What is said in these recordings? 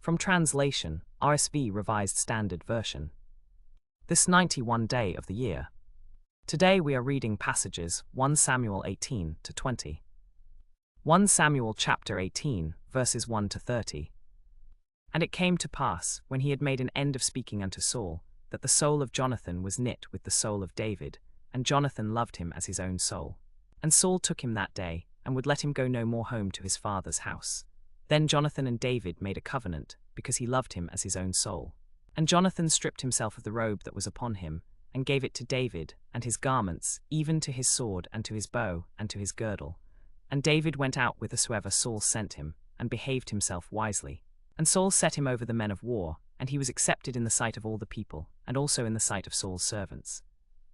From translation, RSV Revised Standard Version. This 91 day of the year. Today we are reading passages 1 Samuel 18 to 20. 1 Samuel chapter 18, verses 1 to 30. And it came to pass, when he had made an end of speaking unto Saul, that the soul of Jonathan was knit with the soul of David, and Jonathan loved him as his own soul. And Saul took him that day, and would let him go no more home to his father's house. Then Jonathan and David made a covenant, because he loved him as his own soul. And Jonathan stripped himself of the robe that was upon him, and gave it to David, and his garments, even to his sword, and to his bow, and to his girdle. And David went out whithersoever Saul sent him, and behaved himself wisely. And Saul set him over the men of war, and he was accepted in the sight of all the people, and also in the sight of Saul's servants.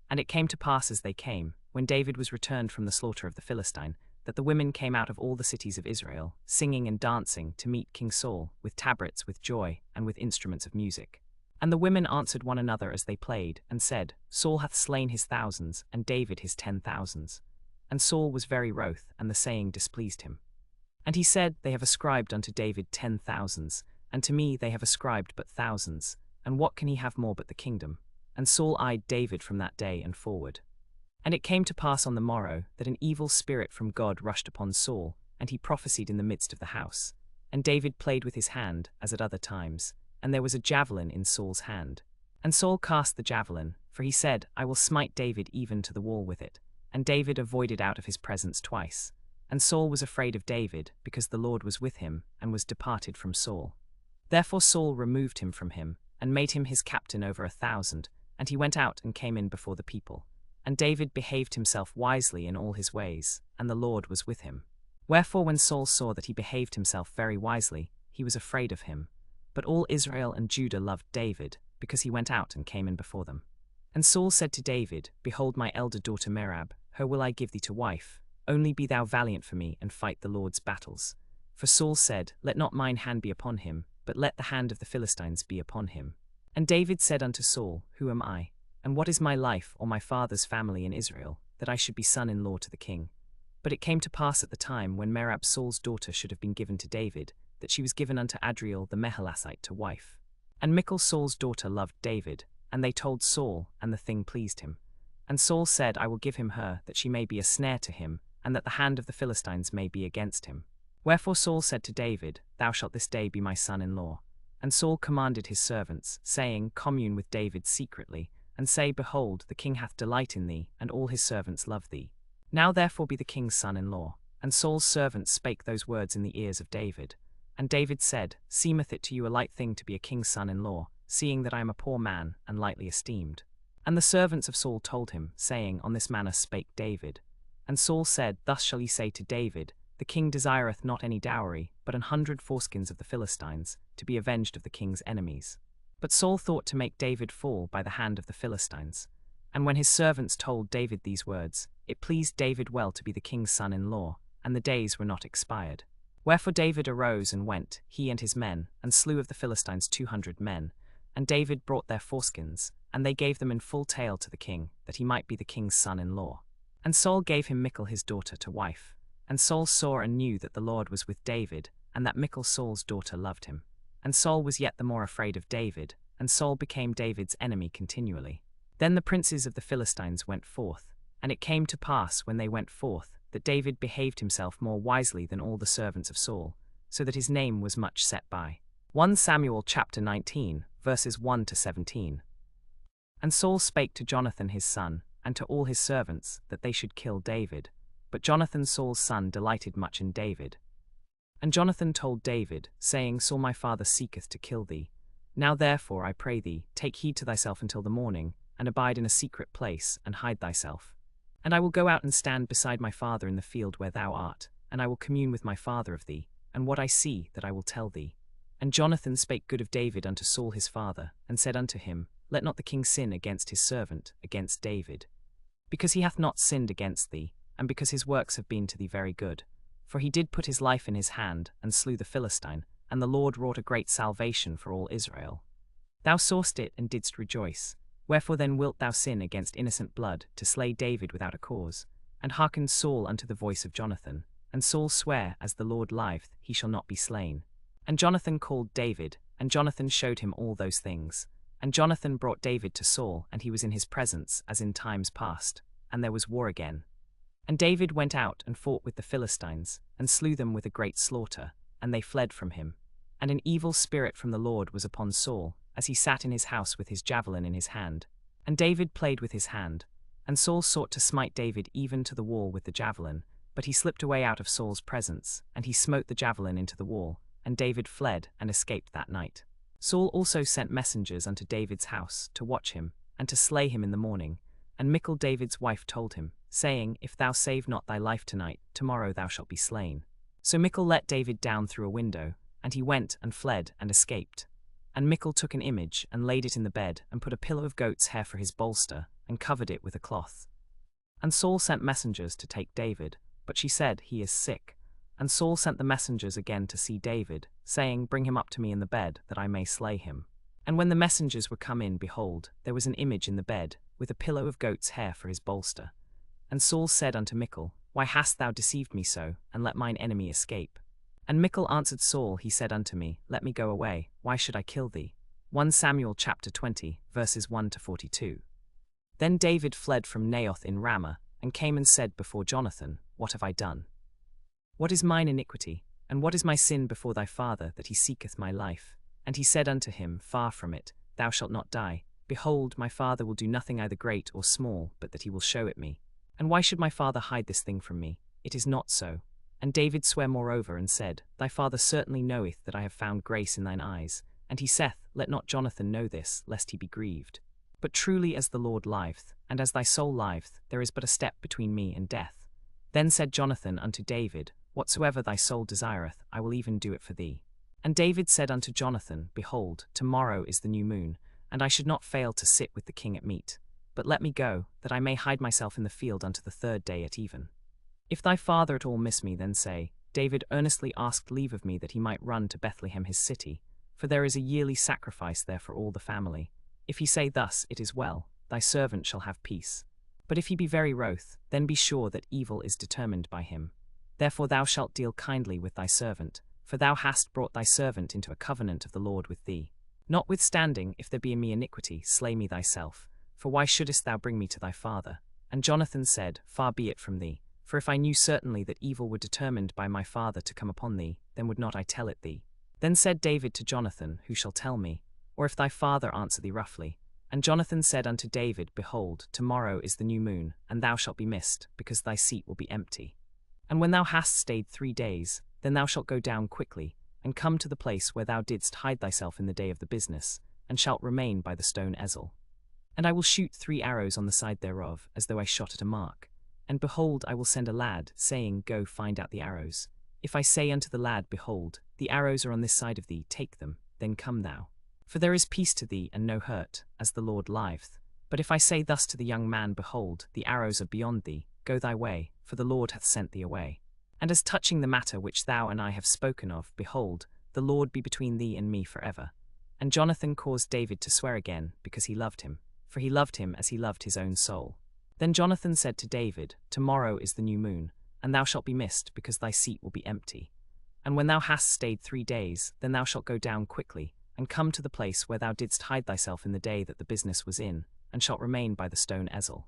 And it came to pass as they came, when David was returned from the slaughter of the Philistine, that the women came out of all the cities of Israel, singing and dancing, to meet King Saul, with tabrets, with joy, and with instruments of music. And the women answered one another as they played, and said, Saul hath slain his thousands, and David his 10,000s. And Saul was very wroth, and the saying displeased him. And he said, They have ascribed unto David 10,000s, and to me they have ascribed but thousands, and what can he have more but the kingdom? And Saul eyed David from that day and forward. And it came to pass on the morrow, that an evil spirit from God rushed upon Saul, and he prophesied in the midst of the house. And David played with his hand, as at other times, and there was a javelin in Saul's hand. And Saul cast the javelin, for he said, I will smite David even to the wall with it. And David avoided out of his presence twice. And Saul was afraid of David, because the Lord was with him, and was departed from Saul. Therefore Saul removed him from him, and made him his captain over 1,000, and he went out and came in before the people. And David behaved himself wisely in all his ways, and the Lord was with him. Wherefore when Saul saw that he behaved himself very wisely, he was afraid of him. But all Israel and Judah loved David, because he went out and came in before them. And Saul said to David, Behold my elder daughter Merab, her will I give thee to wife. Only be thou valiant for me, and fight the Lord's battles. For Saul said, Let not mine hand be upon him, but let the hand of the Philistines be upon him. And David said unto Saul, Who am I? And what is my life or my father's family in Israel, that I should be son-in-law to the king? But it came to pass at the time when Merab Saul's daughter should have been given to David, that she was given unto Adriel the Meholathite to wife. And Michal Saul's daughter loved David, and they told Saul, and the thing pleased him. And Saul said, I will give him her, that she may be a snare to him, and that the hand of the Philistines may be against him. Wherefore Saul said to David, Thou shalt this day be my son-in-law. And Saul commanded his servants, saying, Commune with David secretly, and say, Behold, the king hath delight in thee, and all his servants love thee. Now therefore be the king's son-in-law. And Saul's servants spake those words in the ears of David. And David said, Seemeth it to you a light thing to be a king's son-in-law, seeing that I am a poor man, and lightly esteemed? And the servants of Saul told him, saying, On this manner spake David. And Saul said, Thus shall ye say to David, The king desireth not any dowry, but 100 foreskins of the Philistines, to be avenged of the king's enemies. But Saul thought to make David fall by the hand of the Philistines. And when his servants told David these words, it pleased David well to be the king's son-in-law, and the days were not expired. Wherefore David arose and went, he and his men, and slew of the Philistines 200 men. And David brought their foreskins, and they gave them in full tale to the king, that he might be the king's son-in-law. And Saul gave him Michal his daughter to wife. And Saul saw and knew that the Lord was with David, and that Michal Saul's daughter loved him. And Saul was yet the more afraid of David, and Saul became David's enemy continually. Then the princes of the Philistines went forth, and it came to pass when they went forth, that David behaved himself more wisely than all the servants of Saul, so that his name was much set by. 1 Samuel chapter 19, verses 1 to 17. And Saul spake to Jonathan his son, and to all his servants, that they should kill David. But Jonathan Saul's son delighted much in David. And Jonathan told David, saying, Saul my father seeketh to kill thee. Now therefore, I pray thee, take heed to thyself until the morning, and abide in a secret place, and hide thyself. And I will go out and stand beside my father in the field where thou art, and I will commune with my father of thee, and what I see that I will tell thee. And Jonathan spake good of David unto Saul his father, and said unto him, Let not the king sin against his servant, against David. Because he hath not sinned against thee, and because his works have been to thee very good. For he did put his life in his hand, and slew the Philistine, and the Lord wrought a great salvation for all Israel. Thou sawest it, and didst rejoice. Wherefore then wilt thou sin against innocent blood, to slay David without a cause? And hearkened Saul unto the voice of Jonathan. And Saul sware, As the Lord liveth, he shall not be slain. And Jonathan called David, and Jonathan showed him all those things. And Jonathan brought David to Saul, and he was in his presence as in times past, and there was war again. And David went out and fought with the Philistines, and slew them with a great slaughter, and they fled from him. And an evil spirit from the Lord was upon Saul, as he sat in his house with his javelin in his hand. And David played with his hand. And Saul sought to smite David even to the wall with the javelin, but he slipped away out of Saul's presence, and he smote the javelin into the wall, and David fled and escaped that night. Saul also sent messengers unto David's house, to watch him, and to slay him in the morning. And Michal David's wife told him, saying, If thou save not thy life tonight, tomorrow thou shalt be slain. So Michal let David down through a window, and he went and fled and escaped. And Michal took an image, and laid it in the bed, and put a pillow of goat's hair for his bolster, and covered it with a cloth. And Saul sent messengers to take David, but she said, He is sick. And Saul sent the messengers again to see David, saying, Bring him up to me in the bed, that I may slay him. And when the messengers were come in, behold, there was an image in the bed, with a pillow of goat's hair for his bolster. And Saul said unto Michal, Why hast thou deceived me so, and let mine enemy escape? And Michal answered Saul, He said unto me, Let me go away, why should I kill thee? 1 Samuel chapter 20, verses 1 to 42. Then David fled from Naioth in Ramah, and came and said before Jonathan, What have I done? What is mine iniquity, and what is my sin before thy father, that he seeketh my life? And he said unto him, Far from it, thou shalt not die. Behold, my father will do nothing either great or small, but that he will show it me. And why should my father hide this thing from me? It is not so. And David sware moreover, and said, Thy father certainly knoweth that I have found grace in thine eyes. And he saith, Let not Jonathan know this, lest he be grieved. But truly as the Lord liveth, and as thy soul liveth, there is but a step between me and death. Then said Jonathan unto David, Whatsoever thy soul desireth, I will even do it for thee. And David said unto Jonathan, Behold, tomorrow is the new moon, and I should not fail to sit with the king at meat. But let me go, that I may hide myself in the field unto the third day at even. If thy father at all miss me, then say, David earnestly asked leave of me that he might run to Bethlehem his city, for there is a yearly sacrifice there for all the family. If he say thus, It is well, thy servant shall have peace. But if he be very wroth, then be sure that evil is determined by him. Therefore thou shalt deal kindly with thy servant, for thou hast brought thy servant into a covenant of the Lord with thee. Notwithstanding, if there be in me iniquity, slay me thyself, for why shouldest thou bring me to thy father? And Jonathan said, Far be it from thee, for if I knew certainly that evil were determined by my father to come upon thee, then would not I tell it thee. Then said David to Jonathan, Who shall tell me? Or if thy father answer thee roughly? And Jonathan said unto David, Behold, tomorrow is the new moon, and thou shalt be missed, because thy seat will be empty. And when thou hast stayed 3 days, then thou shalt go down quickly, and come to the place where thou didst hide thyself in the day of the business, and shalt remain by the stone Ezel. And I will shoot 3 arrows on the side thereof, as though I shot at a mark. And behold, I will send a lad, saying, Go find out the arrows. If I say unto the lad, Behold, the arrows are on this side of thee, take them, then come thou. For there is peace to thee, and no hurt, as the Lord liveth. But if I say thus to the young man, Behold, the arrows are beyond thee, go thy way, for the Lord hath sent thee away. And as touching the matter which thou and I have spoken of, behold, the Lord be between thee and me forever. And Jonathan caused David to swear again, because he loved him, for he loved him as he loved his own soul. Then Jonathan said to David, Tomorrow is the new moon, and thou shalt be missed, because thy seat will be empty. And when thou hast stayed 3 days, then thou shalt go down quickly, and come to the place where thou didst hide thyself in the day that the business was in, and shalt remain by the stone Ezel.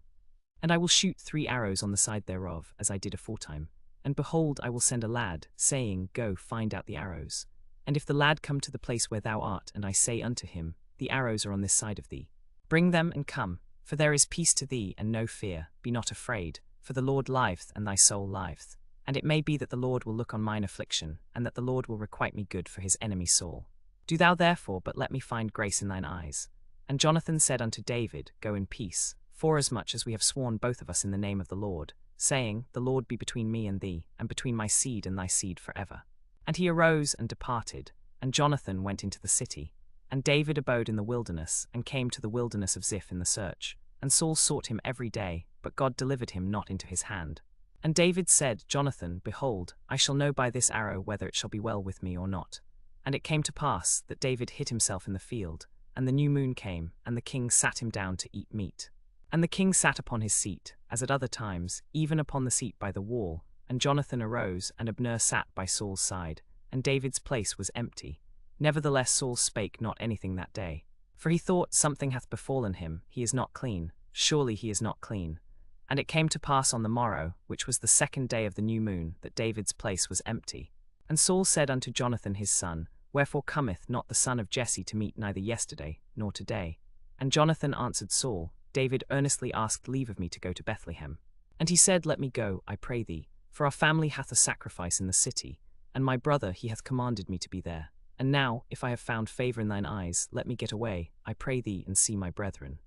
And I will shoot 3 arrows on the side thereof, as I did aforetime. And behold, I will send a lad, saying, Go find out the arrows. And if the lad come to the place where thou art, and I say unto him, The arrows are on this side of thee, bring them and come, for there is peace to thee, and no fear, be not afraid, for the Lord liveth, and thy soul liveth. And it may be that the Lord will look on mine affliction, and that the Lord will requite me good for his enemy Saul. Do thou therefore but let me find grace in thine eyes. And Jonathan said unto David, Go in peace, forasmuch as we have sworn both of us in the name of the Lord, saying, The Lord be between me and thee, and between my seed and thy seed forever. And he arose and departed, and Jonathan went into the city. And David abode in the wilderness, and came to the wilderness of Ziph in the search. And Saul sought him every day, but God delivered him not into his hand. And David said, Jonathan, behold, I shall know by this arrow whether it shall be well with me or not. And it came to pass that David hid himself in the field, and the new moon came, and the king sat him down to eat meat. And the king sat upon his seat, as at other times, even upon the seat by the wall, and Jonathan arose, and Abner sat by Saul's side, and David's place was empty. Nevertheless Saul spake not anything that day. For he thought, something hath befallen him, he is not clean, surely he is not clean. And it came to pass on the morrow, which was the 2nd day of the new moon, that David's place was empty. And Saul said unto Jonathan his son, Wherefore cometh not the son of Jesse to meet neither yesterday, nor today? And Jonathan answered Saul, David earnestly asked leave of me to go to Bethlehem. And he said, Let me go, I pray thee, for our family hath a sacrifice in the city, and my brother he hath commanded me to be there. And now, if I have found favour in thine eyes, let me get away, I pray thee, and see my brethren.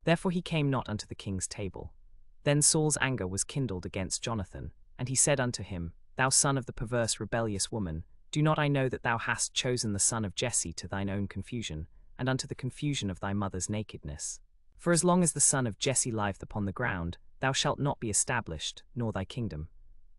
Therefore he came not unto the king's table. Then Saul's anger was kindled against Jonathan, and he said unto him, Thou son of the perverse rebellious woman, do not I know that thou hast chosen the son of Jesse to thine own confusion, and unto the confusion of thy mother's nakedness? For as long as the son of Jesse lieth upon the ground, thou shalt not be established, nor thy kingdom.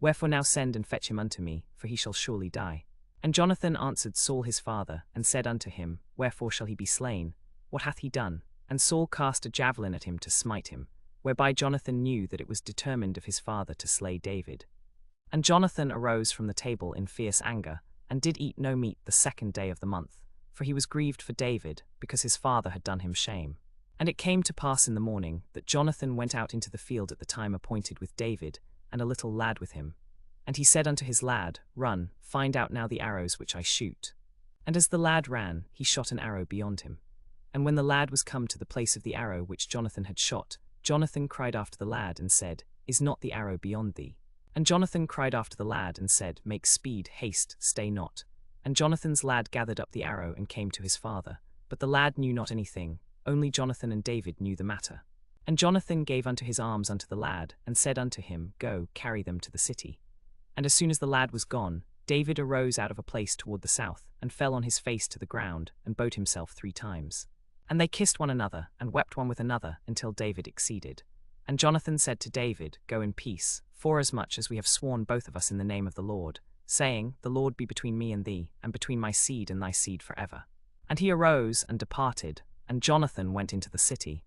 Wherefore now send and fetch him unto me, for he shall surely die. And Jonathan answered Saul his father, and said unto him, Wherefore shall he be slain? What hath he done? And Saul cast a javelin at him to smite him, whereby Jonathan knew that it was determined of his father to slay David. And Jonathan arose from the table in fierce anger, and did eat no meat the 2nd day of the month, for he was grieved for David, because his father had done him shame. And it came to pass in the morning, that Jonathan went out into the field at the time appointed with David, and a little lad with him. And he said unto his lad, Run, find out now the arrows which I shoot. And as the lad ran, he shot an arrow beyond him. And when the lad was come to the place of the arrow which Jonathan had shot, Jonathan cried after the lad, and said, Is not the arrow beyond thee? And Jonathan cried after the lad, and said, Make speed, haste, stay not. And Jonathan's lad gathered up the arrow, and came to his father. But the lad knew not anything, only Jonathan and David knew the matter. And Jonathan gave unto his arms unto the lad, and said unto him, Go, carry them to the city. And as soon as the lad was gone, David arose out of a place toward the south, and fell on his face to the ground, and bowed himself 3 times. And they kissed one another, and wept one with another, until David exceeded. And Jonathan said to David, Go in peace, forasmuch as we have sworn both of us in the name of the Lord, saying, The Lord be between me and thee, and between my seed and thy seed forever. And he arose and departed, and Jonathan went into the city.